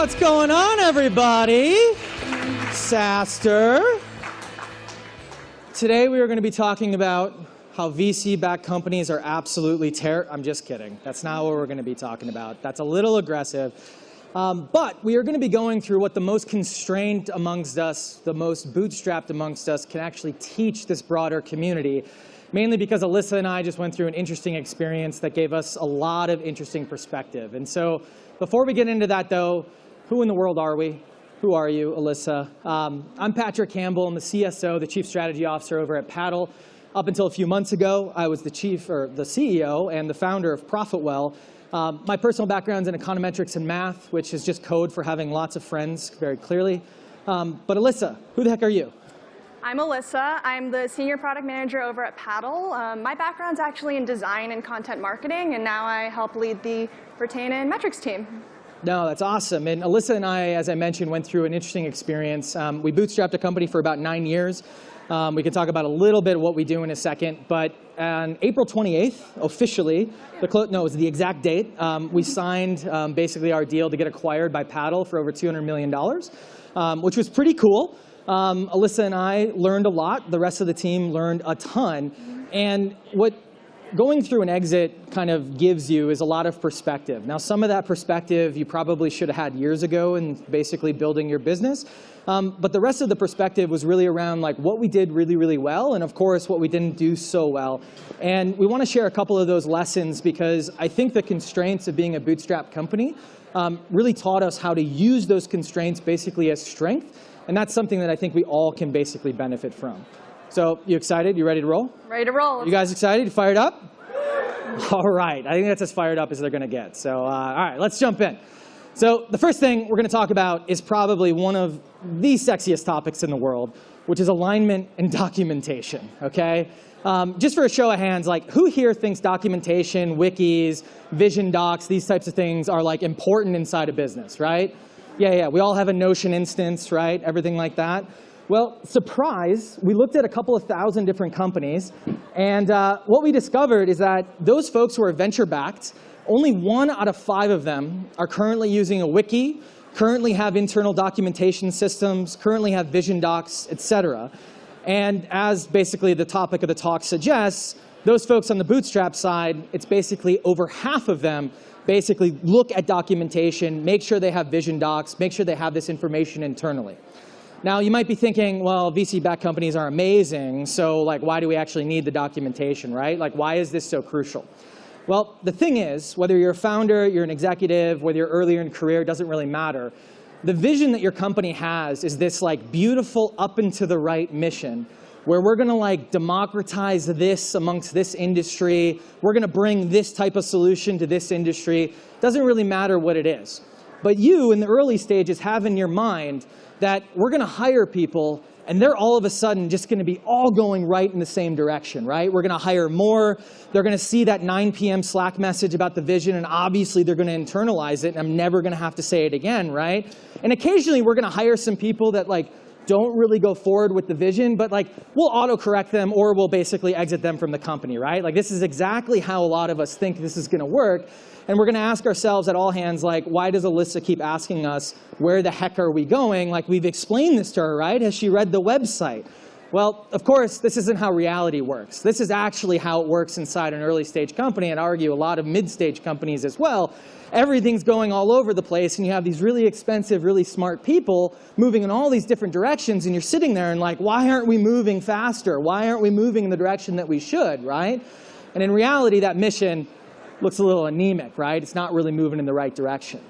What's going on, everybody? SaaStr. Today we are going to be talking about how VC-backed companies are absolutely I'm just kidding. That's not what we're going to be talking about. That's a little aggressive. But we are going to be going through what the most constrained amongst us, the most bootstrapped amongst us can actually teach this broader community, mainly because Allissa and I just went through an interesting experience that gave us a lot of interesting perspective. And so before we get into that, though, who in the world are we? Who are you, Allissa? I'm Patrick Campbell. I'm the CSO, the Chief Strategy Officer over at Paddle. Up until a few months ago, I was the CEO and the founder of ProfitWell. My personal background's in econometrics and math, which is just code for having lots of friends, very clearly. But Allissa, who the heck are you? I'm Allissa. I'm the Senior Product Manager over at Paddle. My background's actually in design and content marketing, and now I help lead the retain and metrics team. No, that's awesome. And Allissa and I, as I mentioned, went through an interesting experience. We bootstrapped a company for about 9 years. We can talk about a little bit of what we do in a second. But on April 28th, officially, it was the exact date, we signed basically our deal to get acquired by Paddle for over $200 million, which was pretty cool. Allissa and I learned a lot. The rest of the team learned a ton. And what going through an exit kind of gives you is a lot of perspective. Now, some of that perspective you probably should have had years ago in basically building your business. But the rest of the perspective was really around like what we did really, really well, and of course what we didn't do so well. And we want to share a couple of those lessons because I think the constraints of being a bootstrap company really taught us how to use those constraints basically as strength. And that's something that I think we all can basically benefit from. So you excited? You ready to roll? Ready to roll. You guys excited? You fired up? All right. I think that's as fired up as they're going to get. So all right, let's jump in. So the first thing we're going to talk about is probably one of the sexiest topics in the world, which is alignment and documentation, okay? Just for a show of hands, like who here thinks documentation, wikis, vision docs, these types of things are like important inside a business, right? Yeah, we all have a Notion instance, right? Everything like that. Well, surprise, we looked at a couple of thousand different companies, and what we discovered is that those folks who are venture-backed, only 1 out of 5 of them are currently using a wiki, currently have internal documentation systems, currently have vision docs, et cetera. And as basically the topic of the talk suggests, those folks on the bootstrap side, it's basically over half of them basically look at documentation, make sure they have vision docs, make sure they have this information internally. Now, you might be thinking, well, VC-backed companies are amazing, so like, why do we actually need the documentation, right? Like, why is this so crucial? Well, the thing is, whether you're a founder, you're an executive, whether you're earlier in career, it doesn't really matter. The vision that your company has is this like beautiful up and to the right mission where we're going to like democratize this amongst this industry. We're going to bring this type of solution to this industry. Doesn't really matter what it is. But you, in the early stages, have in your mind that we're going to hire people and they're all of a sudden just going to be all going right in the same direction, right? We're going to hire more. They're going to see that 9 p.m. Slack message about the vision, and obviously they're going to internalize it, and I'm never going to have to say it again, right? And occasionally we're going to hire some people that like don't really go forward with the vision, but like we'll auto-correct them or we'll basically exit them from the company, right? Like this is exactly how a lot of us think this is going to work. And we're going to ask ourselves at all hands, like, why does Allissa keep asking us, where the heck are we going? Like, we've explained this to her, right? Has she read the website? Well, of course, this isn't how reality works. This is actually how it works inside an early stage company, and I argue a lot of mid-stage companies as well. Everything's going all over the place, and you have these really expensive, really smart people moving in all these different directions, and you're sitting there and like, why aren't we moving faster? Why aren't we moving in the direction that we should, right? And in reality, that mission looks a little anemic, right? It's not really moving in the right direction.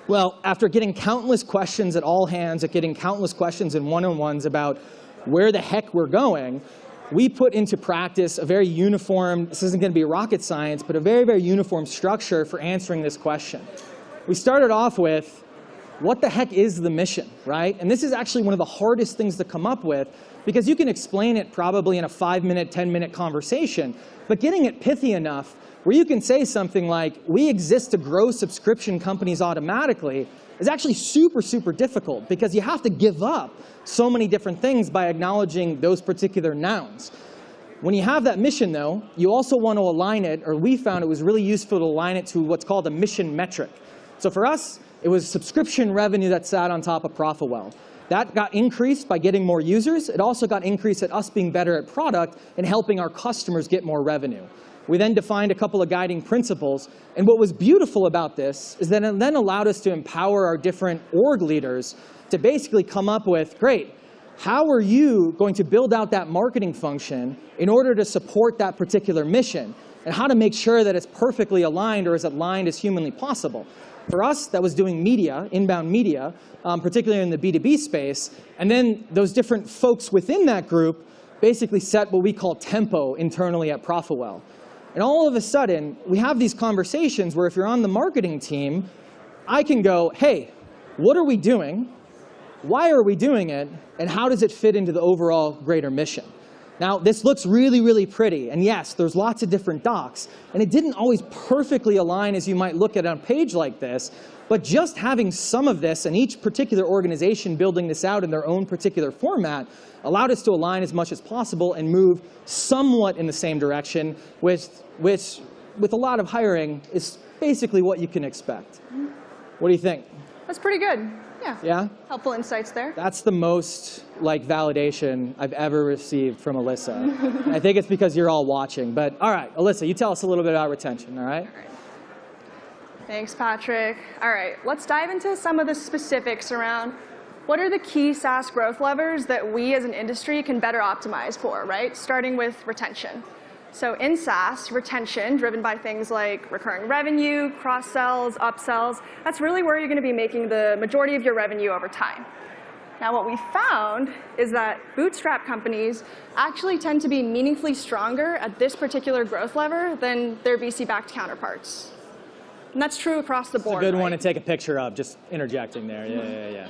Well, after getting countless questions at all hands, getting countless questions in one-on-ones about where the heck we're going, we put into practice a very uniform, this isn't going to be rocket science, but a very, very uniform structure for answering this question. We started off with, what the heck is the mission, right? And this is actually one of the hardest things to come up with because you can explain it probably in a 5-minute, 10-minute conversation, but getting it pithy enough where you can say something like, we exist to grow subscription companies automatically, is actually super, super difficult because you have to give up so many different things by acknowledging those particular nouns. When you have that mission, though, you also want to align it, or we found it was really useful to align it to what's called a mission metric. So for us, It was subscription revenue that sat on top of ProfitWell. That got increased by getting more users. It also got increased at us being better at product and helping our customers get more revenue. We then defined a couple of guiding principles. And what was beautiful about this is that it then allowed us to empower our different org leaders to basically come up with, great, how are you going to build out that marketing function in order to support that particular mission? And how to make sure that it's perfectly aligned or as aligned as humanly possible. For us, that was doing media, inbound media, particularly in the B2B space. And then those different folks within that group basically set what we call tempo internally at ProfitWell. And all of a sudden, we have these conversations where if you're on the marketing team, I can go, hey, what are we doing? Why are we doing it? And how does it fit into the overall greater mission? Now, this looks really, really pretty. And yes, there's lots of different docs. And it didn't always perfectly align as you might look at it on a page like this. But just having some of this and each particular organization building this out in their own particular format allowed us to align as much as possible and move somewhat in the same direction, which with a lot of hiring is basically what you can expect. What do you think? That's pretty good. Yeah. Yeah? Helpful insights there. That's the most validation I've ever received from Allissa. I think it's because you're all watching. But all right, Allissa, you tell us a little bit about retention, all right? All right. Thanks, Patrick. All right, let's dive into some of the specifics around what are the key SaaS growth levers that we as an industry can better optimize for, right? Starting with retention. So in SaaS, retention, driven by things like recurring revenue, cross-sells, upsells, that's really where you're going to be making the majority of your revenue over time. Now, what we found is that bootstrap companies actually tend to be meaningfully stronger at this particular growth lever than their VC-backed counterparts. And that's true across the board. It's a good right? one to take a picture of, just interjecting there. Yeah.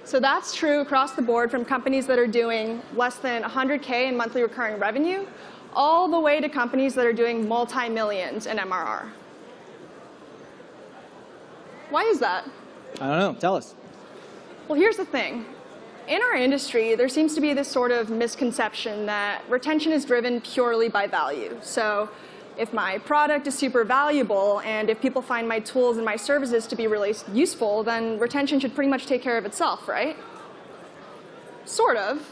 So that's true across the board from companies that are doing less than 100K in monthly recurring revenue, all the way to companies that are doing multi-millions in MRR. Why is that? I don't know. Tell us. Well, here's the thing. In our industry, there seems to be this sort of misconception that retention is driven purely by value. So if my product is super valuable and if people find my tools and my services to be really useful, then retention should pretty much take care of itself, right? Sort of,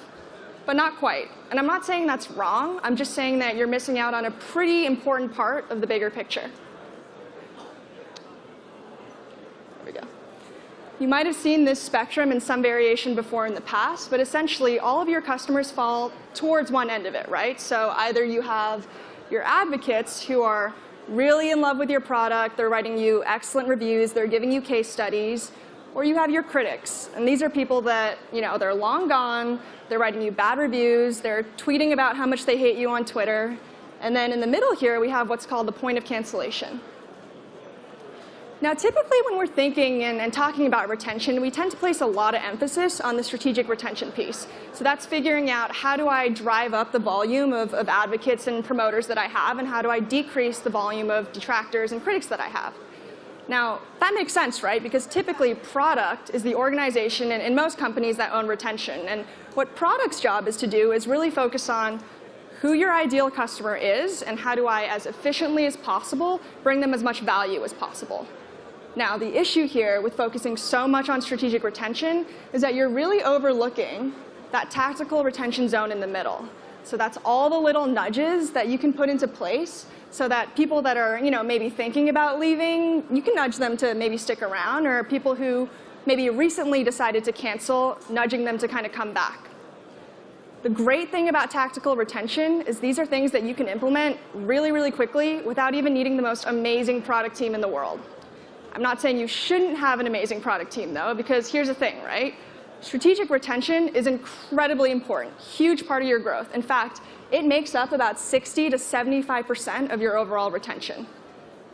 but not quite. And I'm not saying that's wrong. I'm just saying that you're missing out on a pretty important part of the bigger picture. There we go. You might have seen this spectrum in some variation before in the past, but essentially all of your customers fall towards one end of it, right? So either you have your advocates who are really in love with your product, they're writing you excellent reviews, they're giving you case studies, or you have your critics. And these are people that, they're long gone, they're writing you bad reviews, they're tweeting about how much they hate you on Twitter. And then in the middle here, we have what's called the point of cancellation. Now, typically when we're thinking and talking about retention, we tend to place a lot of emphasis on the strategic retention piece. So that's figuring out how do I drive up the volume of advocates and promoters that I have, and how do I decrease the volume of detractors and critics that I have. Now, that makes sense, right? Because typically product is the organization in most companies that own retention. And what product's job is to do is really focus on who your ideal customer is and how do I, as efficiently as possible, bring them as much value as possible. Now, the issue here with focusing so much on strategic retention is that you're really overlooking that tactical retention zone in the middle. So that's all the little nudges that you can put into place so that people that are, maybe thinking about leaving, you can nudge them to maybe stick around, or people who maybe recently decided to cancel, nudging them to kind of come back. The great thing about tactical retention is these are things that you can implement really, really quickly without even needing the most amazing product team in the world. I'm not saying you shouldn't have an amazing product team, though, because here's the thing, right? Strategic retention is incredibly important, huge part of your growth. In fact, it makes up about 60 to 75% of your overall retention.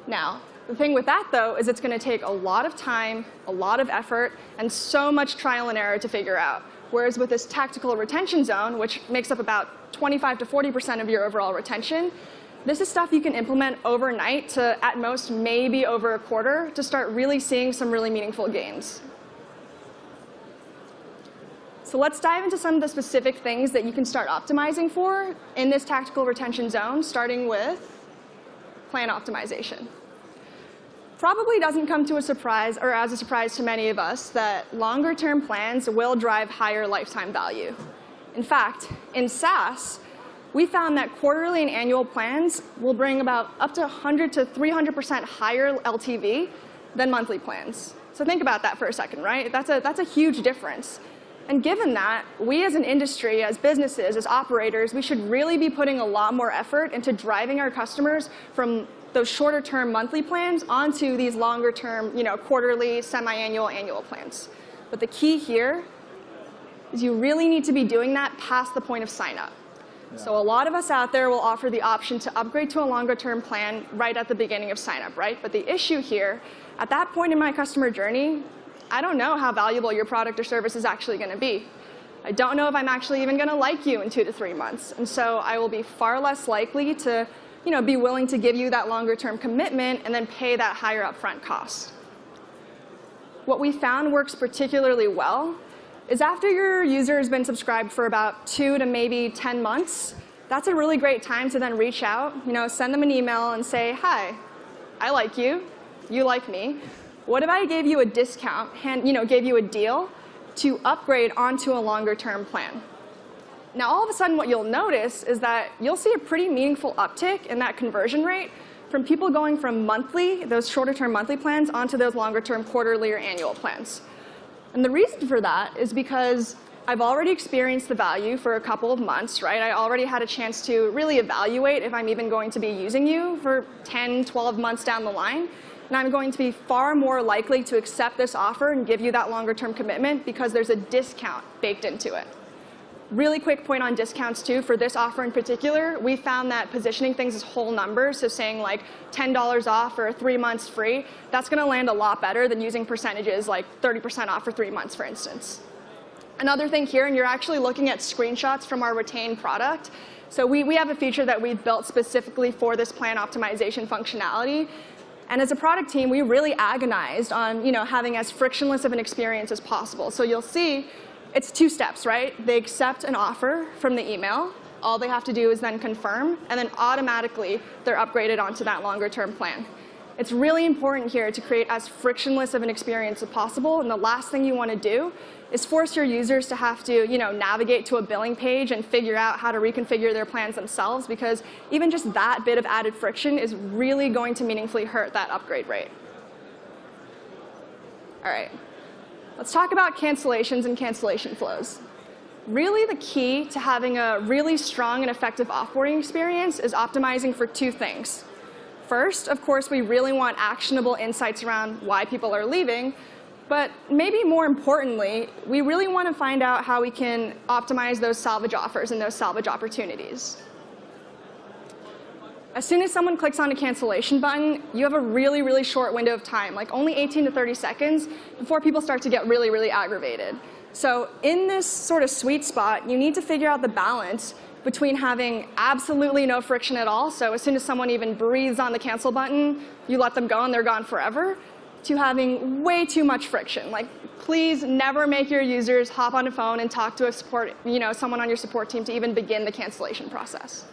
Now, the thing with that, though, is it's going to take a lot of time, a lot of effort, and so much trial and error to figure out. Whereas with this tactical retention zone, which makes up about 25 to 40% of your overall retention, this is stuff you can implement overnight to, at most, maybe over a quarter to start really seeing some really meaningful gains. So let's dive into some of the specific things that you can start optimizing for in this tactical retention zone, starting with plan optimization. Probably doesn't come to a surprise or as a surprise to many of us that longer-term plans will drive higher lifetime value. In fact, in SaaS, we found that quarterly and annual plans will bring about up to 100 to 300% higher LTV than monthly plans. So think about that for a second, right? That's a huge difference. And given that, we as an industry, as businesses, as operators, we should really be putting a lot more effort into driving our customers from those shorter-term monthly plans onto these longer-term, quarterly, semi-annual, annual plans. But the key here is you really need to be doing that past the point of sign-up. Yeah. So a lot of us out there will offer the option to upgrade to a longer-term plan right at the beginning of sign-up, right? But the issue here, at that point in my customer journey, I don't know how valuable your product or service is actually going to be. I don't know if I'm actually even going to like you in 2 to 3 months. And so I will be far less likely to be willing to give you that longer-term commitment and then pay that higher upfront cost. What we found works particularly well is after your user has been subscribed for about 2 to maybe 10 months, that's a really great time to then reach out, send them an email and say, hi, I like you, you like me. What if I gave you a discount, gave you a deal to upgrade onto a longer-term plan? Now, all of a sudden, what you'll notice is that you'll see a pretty meaningful uptick in that conversion rate from people going from monthly, those shorter-term monthly plans, onto those longer-term quarterly or annual plans. And the reason for that is because I've already experienced the value for a couple of months, right? I already had a chance to really evaluate if I'm even going to be using you for 10, 12 months down the line. And I'm going to be far more likely to accept this offer and give you that longer-term commitment because there's a discount baked into it. Really quick point on discounts, too. For this offer in particular, we found that positioning things as whole numbers, so saying like $10 off or 3 months free, that's going to land a lot better than using percentages like 30% off for 3 months, for instance. Another thing here, and you're actually looking at screenshots from our retained product. So we have a feature that we've built specifically for this plan optimization functionality. And as a product team, we really agonized on having as frictionless of an experience as possible. So you'll see it's 2 steps, right? They accept an offer from the email. All they have to do is then confirm, and then automatically they're upgraded onto that longer-term plan. It's really important here to create as frictionless of an experience as possible, and the last thing you want to do is force your users to have to navigate to a billing page and figure out how to reconfigure their plans themselves, because even just that bit of added friction is really going to meaningfully hurt that upgrade rate. All right, let's talk about cancellations and cancellation flows. Really, the key to having a really strong and effective offboarding experience is optimizing for 2 things. First, of course, we really want actionable insights around why people are leaving. But maybe more importantly, we really want to find out how we can optimize those salvage offers and those salvage opportunities. As soon as someone clicks on a cancellation button, you have a really, really short window of time, like only 18 to 30 seconds, before people start to get really, really aggravated. So in this sort of sweet spot, you need to figure out the balance between having absolutely no friction at all, so as soon as someone even breathes on the cancel button, you let them go and they're gone forever, to having way too much friction. Like, please never make your users hop on a phone and talk to someone on your support team to even begin the cancellation process.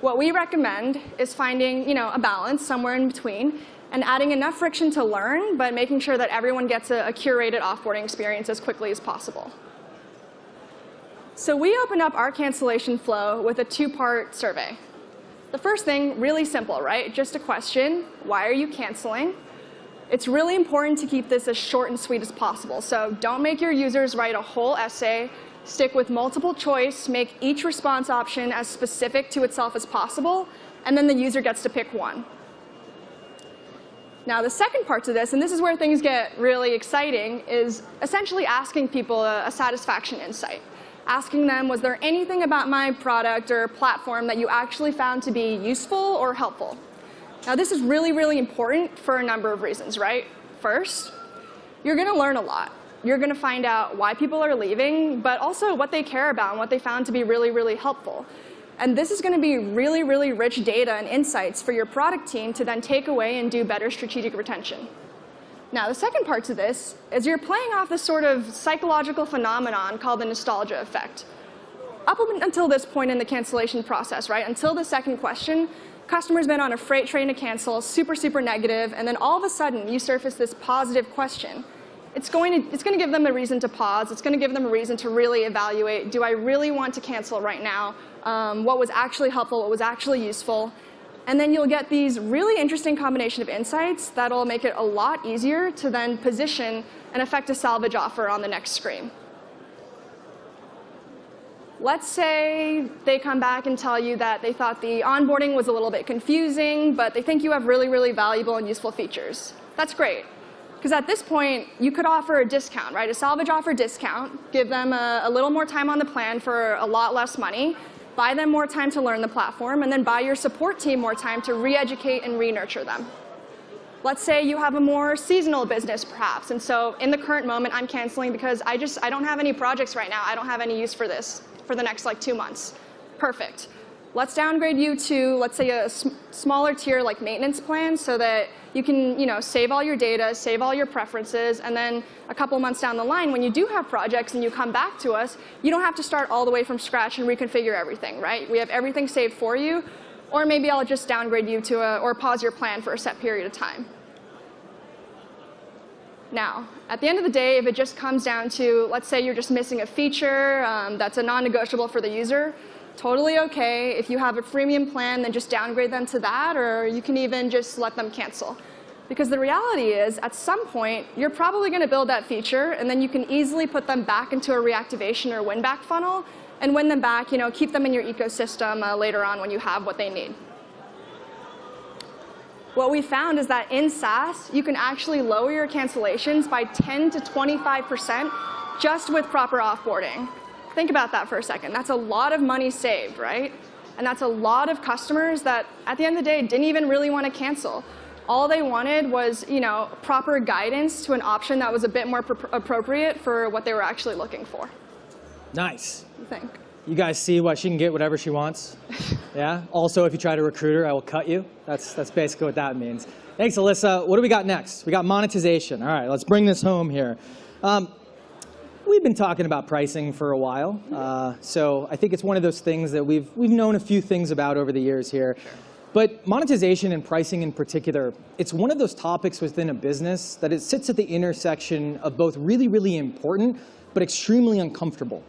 What we recommend is finding a balance somewhere in between and adding enough friction to learn, but making sure that everyone gets a curated offboarding experience as quickly as possible. So we opened up our cancellation flow with a 2-part survey. The first thing, really simple, right? Just a question, why are you canceling? It's really important to keep this as short and sweet as possible. So don't make your users write a whole essay. Stick with multiple choice. Make each response option as specific to itself as possible. And then the user gets to pick one. Now, the second part to this, and this is where things get really exciting, is essentially asking people a satisfaction insight. Asking them, was there anything about my product or platform that you actually found to be useful or helpful? Now, this is really, really important for a number of reasons, right? First, you're going to learn a lot. You're going to find out why people are leaving, but also what they care about and what they found to be really, really helpful. And this is going to be really, really rich data and insights for your product team to then take away and do better strategic retention. Now, the second part to this is you're playing off this sort of psychological phenomenon called the nostalgia effect. Up until this point in the cancellation process, right, until the second question, Customer's been on a freight train to cancel, super, super negative, and then all of a sudden you surface this positive question. It's going to give them a reason to pause. It's going to give them a reason to really evaluate, do I really want to cancel right now? What was actually helpful? What was actually useful? And then you'll get these really interesting combination of insights that'll make it a lot easier to then position and effect a salvage offer on the next screen. Let's say they come back and tell you that they thought the onboarding was a little bit confusing, but they think you have really, really valuable and useful features. That's great. Because at this point, you could offer a discount, right? A salvage offer discount, give them a little more time on the plan for a lot less money, buy them more time to learn the platform, and then buy your support team more time to re-educate and re-nurture them. Let's say you have a more seasonal business, perhaps, and so in the current moment, I'm canceling because I don't have any projects right now. I don't have any use for this for the next like 2 months. Perfect. Let's downgrade you to, let's say, a smaller tier like maintenance plan so that you can save all your data, save all your preferences, and then a couple months down the line, when you do have projects and you come back to us, you don't have to start all the way from scratch and reconfigure everything, right? We have everything saved for you, or maybe I'll just downgrade you to or pause your plan for a set period of time. Now, at the end of the day, if it just comes down to, let's say you're just missing a feature that's a non-negotiable for the user, totally okay. If you have a freemium plan, then just downgrade them to that, or you can even just let them cancel. Because the reality is, at some point, you're probably going to build that feature, and then you can easily put them back into a reactivation or win-back funnel, and win them back, keep them in your ecosystem later on when you have what they need. What we found is that in SaaS, you can actually lower your cancellations by 10 to 25% just with proper offboarding. Think about that for a second. That's a lot of money saved, right? And that's a lot of customers that, at the end of the day, didn't even really want to cancel. All they wanted was, proper guidance to an option that was a bit more appropriate for what they were actually looking for. Nice. What do you think? You guys see why she can get whatever she wants? Yeah? Also, if you try to recruit her, I will cut you. That's basically what that means. Thanks, Allissa. What do we got next? We got monetization. All right, let's bring this home here. We've been talking about pricing for a while. So I think it's one of those things that we've known a few things about over the years here. But monetization and pricing in particular, it's one of those topics within a business that it sits at the intersection of both really, really important, but extremely uncomfortable.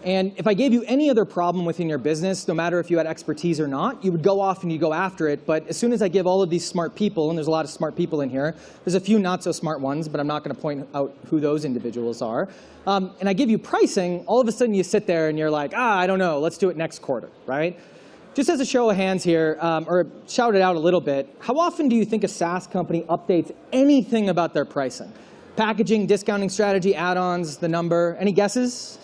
And if I gave you any other problem within your business, no matter if you had expertise or not, you would go off and you go after it. But as soon as I give all of these smart people, and there's a lot of smart people in here, there's a few not so smart ones, but I'm not going to point out who those individuals are. And I give you pricing, all of a sudden you sit there and you're like, I don't know, let's do it next quarter, right? Just as a show of hands here, or shout it out a little bit, how often do you think a SaaS company updates anything about their pricing? Packaging, discounting strategy, add-ons, the number, any guesses?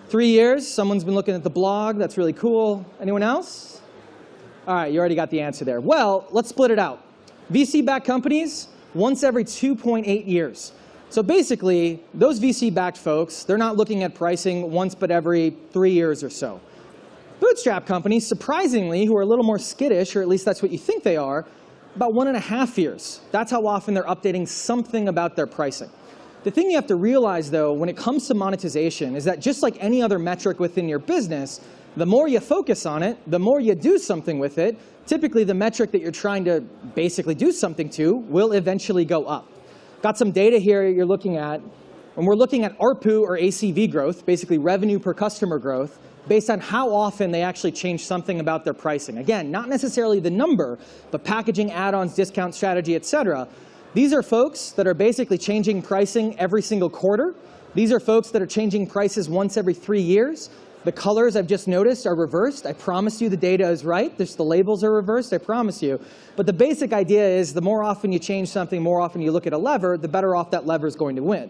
3 years, someone's been looking at the blog, that's really cool. Anyone else? All right, you already got the answer there. Well, let's split it out. VC-backed companies, once every 2.8 years. So basically, those VC-backed folks, they're not looking at pricing once but every 3 years or so. Bootstrap companies, surprisingly, who are a little more skittish, or at least that's what you think they are, about 1.5 years. That's how often they're updating something about their pricing. The thing you have to realize, though, when it comes to monetization is that just like any other metric within your business, the more you focus on it, the more you do something with it, typically the metric that you're trying to basically do something to will eventually go up. Got some data here you're looking at. When we're looking at ARPU or ACV growth, basically revenue per customer growth, based on how often they actually change something about their pricing. Again, not necessarily the number, but packaging, add-ons, discount strategy, et cetera. These are folks that are basically changing pricing every single quarter. These are folks that are changing prices once every 3 years. The colors I've just noticed are reversed. I promise you the data is right. Just the labels are reversed, I promise you. But the basic idea is the more often you change something, more often you look at a lever, the better off that lever is going to win.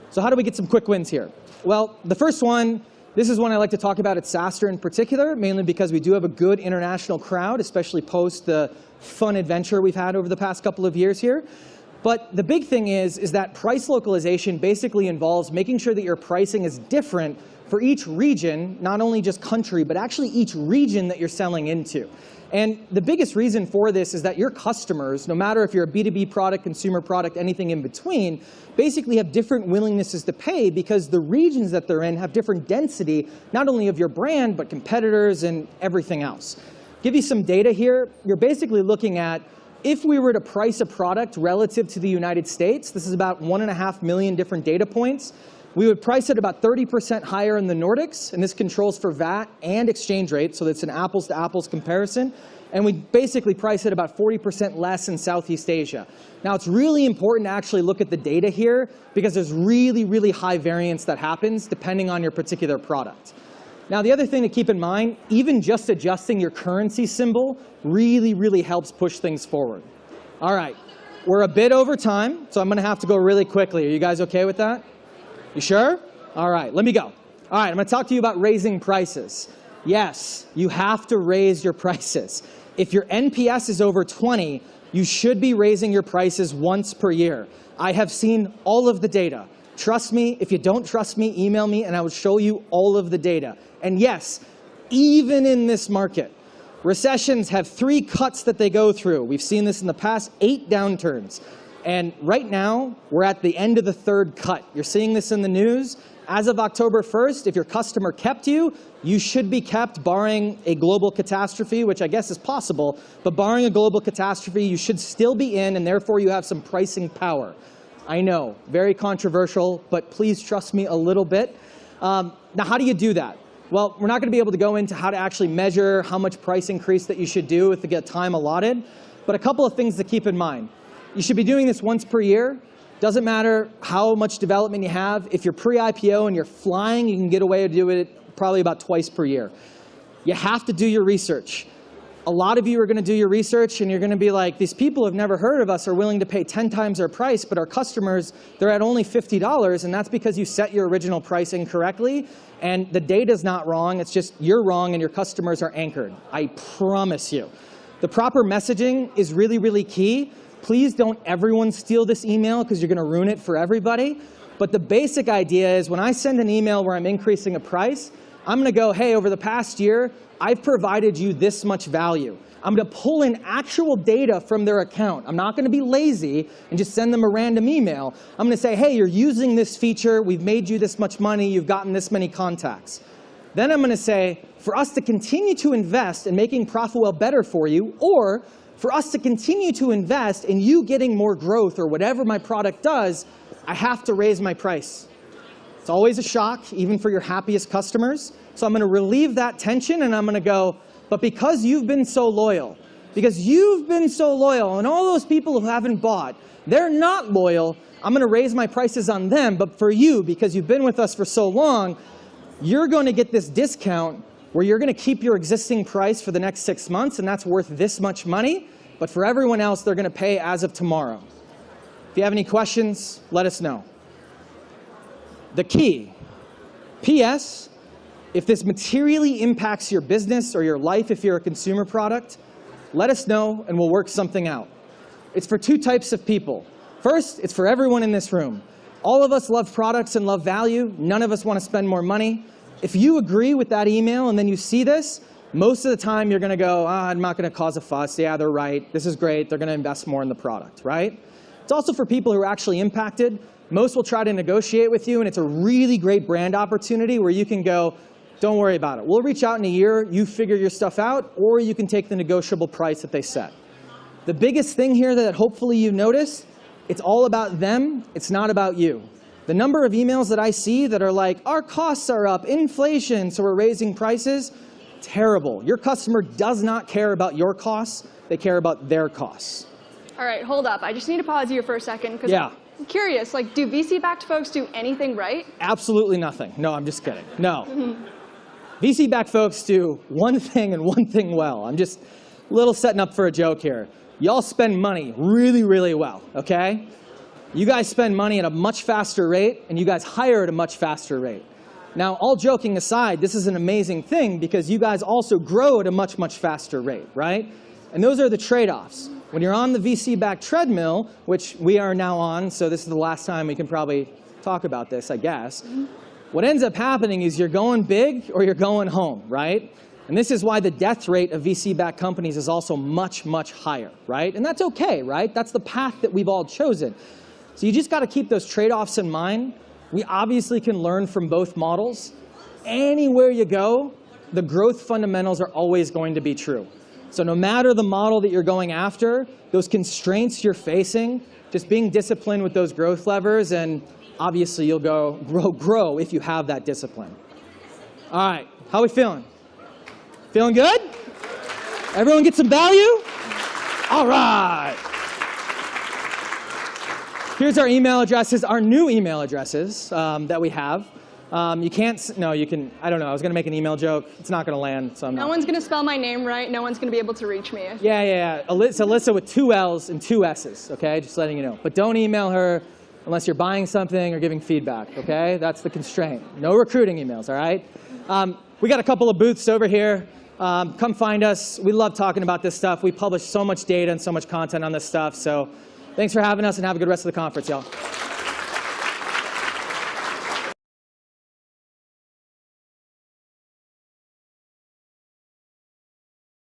So how do we get some quick wins here? Well, the first one, this is one I like to talk about at SaaStr in particular, mainly because we do have a good international crowd, especially post the fun adventure we've had over the past couple of years here. But the big thing is that price localization basically involves making sure that your pricing is different for each region, not only just country, but actually each region that you're selling into. And the biggest reason for this is that your customers, no matter if you're a B2B product, consumer product, anything in between, basically have different willingnesses to pay because the regions that they're in have different density, not only of your brand, but competitors and everything else. give you some data here. You're basically looking at if we were to price a product relative to the United States, this is about 1.5 million different data points. We would price it about 30% higher in the Nordics, and this controls for VAT and exchange rate, so it's an apples-to-apples comparison. And we basically price it about 40% less in Southeast Asia. Now, it's really important to actually look at the data here because there's really, really high variance that happens depending on your particular product. Now, the other thing to keep in mind, even just adjusting your currency symbol really, really helps push things forward. All right, we're a bit over time, so I'm going to have to go really quickly. Are you guys okay with that? You sure? All right, let me go. All right, I'm going to talk to you about raising prices. Yes, you have to raise your prices. If your NPS is over 20, you should be raising your prices once per year. I have seen all of the data. Trust me. If you don't trust me, email me and I will show you all of the data. And yes, even in this market, recessions have 3 cuts that they go through. We've seen this in the past 8 downturns. And right now, we're at the end of the 3rd cut. You're seeing this in the news. As of October 1st, if your customer kept you, you should be kept barring a global catastrophe, which I guess is possible. But barring a global catastrophe, you should still be in, and therefore you have some pricing power. I know, very controversial, but please trust me a little bit. Now, how do you do that? Well, we're not going to be able to go into how to actually measure how much price increase that you should do if you get time allotted. But a couple of things to keep in mind. You should be doing this once per year. Doesn't matter how much development you have. If you're pre-IPO and you're flying, you can get away to do it probably about twice per year. You have to do your research. A lot of you are going to do your research and you're going to be like, these people have never heard of us are willing to pay 10 times our price, but our customers, they're at only $50, and that's because you set your original price incorrectly, and the data's not wrong, it's just you're wrong and your customers are anchored. I promise you. The proper messaging is really, really key. Please don't everyone steal this email because you're going to ruin it for everybody. But the basic idea is when I send an email where I'm increasing a price, I'm going to go, hey, over the past year, I've provided you this much value. I'm going to pull in actual data from their account. I'm not going to be lazy and just send them a random email. I'm going to say, hey, you're using this feature. We've made you this much money. You've gotten this many contacts. Then I'm going to say, for us to continue to invest in making ProfitWell better for you, or for us to continue to invest in you getting more growth or whatever my product does, I have to raise my price. It's always a shock, even for your happiest customers. So I'm going to relieve that tension and I'm going to go, but because you've been so loyal, and all those people who haven't bought, they're not loyal, I'm going to raise my prices on them. But for you, because you've been with us for so long, you're going to get this discount where you're going to keep your existing price for the next 6 months, and that's worth this much money. But for everyone else, they're going to pay as of tomorrow. If you have any questions, let us know. The key, P.S., if this materially impacts your business or your life if you're a consumer product, let us know and we'll work something out. It's for 2 types of people. First, it's for everyone in this room. All of us love products and love value. None of us want to spend more money. If you agree with that email and then you see this, most of the time you're going to go, I'm not going to cause a fuss. Yeah, they're right. This is great. They're going to invest more in the product, right? It's also for people who are actually impacted. Most will try to negotiate with you, and it's a really great brand opportunity where you can go, don't worry about it. We'll reach out in a year. You figure your stuff out, or you can take the negotiable price that they set. The biggest thing here that hopefully you notice, it's all about them. It's not about you. The number of emails that I see that are like, our costs are up, inflation, so we're raising prices, terrible. Your customer does not care about your costs. They care about their costs. All right, hold up. I just need to pause you for a second because I'm curious. Like, do VC-backed folks do anything right? Absolutely nothing. No, I'm just kidding. No. VC-backed folks do one thing and one thing well. I'm just a little setting up for a joke here. Y'all spend money really, really well, okay? You guys spend money at a much faster rate, and you guys hire at a much faster rate. Now, all joking aside, this is an amazing thing because you guys also grow at a much, much faster rate, right? And those are the trade-offs. When you're on the VC-backed treadmill, which we are now on, so this is the last time we can probably talk about this, I guess, what ends up happening is you're going big or you're going home, right? And this is why the death rate of VC-backed companies is also much, much higher, right? And that's okay, right? That's the path that we've all chosen. So you just got to keep those trade-offs in mind. We obviously can learn from both models. Anywhere you go, the growth fundamentals are always going to be true. So no matter the model that you're going after, those constraints you're facing, just being disciplined with those growth levers, and obviously you'll grow if you have that discipline. All right, how are we feeling? Feeling good? Everyone get some value? All right. Here's our email addresses, our new email addresses that we have. You can't, no, you can, I don't know, I was going to make an email joke. It's not going to land, so I'm not. No one's going to spell my name right. No one's going to be able to reach me. Yeah. It's Allissa with 2 L's and 2 S's, okay? Just letting you know. But don't email her unless you're buying something or giving feedback, okay? That's the constraint. No recruiting emails, all right? We got a couple of booths over here. Come find us. We love talking about this stuff. We publish so much data and so much content on this stuff. So thanks for having us, and have a good rest of the conference, y'all.